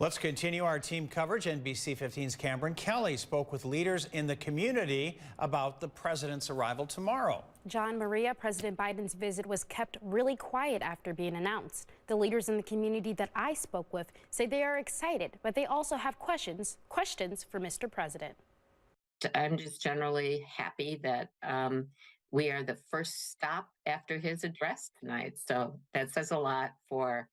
Let's continue our team coverage. NBC 15's Cameron Kelly spoke with leaders in the community about the president's arrival tomorrow. John Maria, President Biden's visit was kept really quiet after being announced. The leaders in the community that I spoke with say they are excited, but they also have questions for Mr. President. I'm just generally happy that we are the first stop after his address tonight. So that says a lot for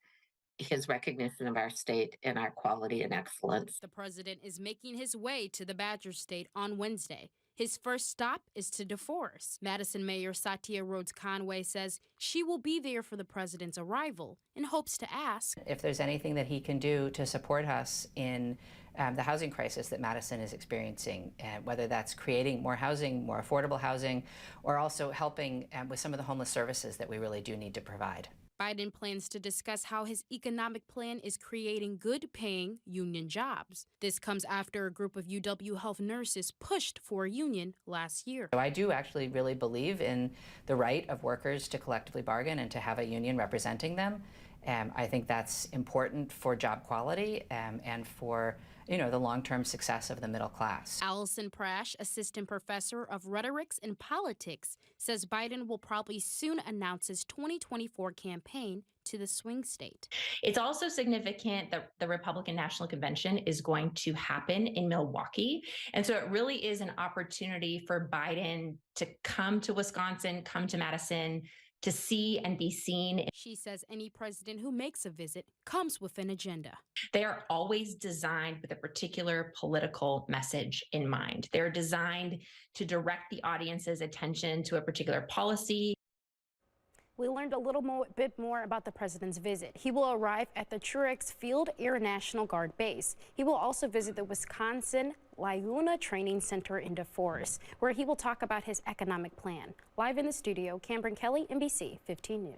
his recognition of our state and our quality and excellence. The president is making his way to the Badger State on Wednesday. His first stop is to DeForest. Madison Mayor Satya Rhodes Conway says she will be there for the president's arrival and hopes to ask if there's anything that he can do to support us in the housing crisis that Madison is experiencing, whether that's creating more housing, more affordable housing, or also helping with some of the homeless services that we really do need to provide. Biden plans to discuss how his economic plan is creating good-paying union jobs. This comes after a group of UW Health nurses pushed for a union last year. So I do actually really believe in the right of workers to collectively bargain and to have a union representing them. I think that's important for job quality and for the long-term success of the middle class. Allison Prash, assistant professor of rhetorics and politics, says Biden will probably soon announce his 2024 campaign to the swing state. It's also significant that the Republican National Convention is going to happen in Milwaukee. And so it really is an opportunity for Biden to come to Wisconsin, come to Madison, to see and be seen. She says any president who makes a visit comes with an agenda. They are always designed with a particular political message in mind. They're designed to direct the audience's attention to a particular policy. We learned a bit more about the president's visit. He will arrive at the Truex Field Air National Guard base. He will also visit the Wisconsin Laguna Training Center in DeForest, where he will talk about his economic plan. Live in the studio, Cameron Kelly, NBC 15 News.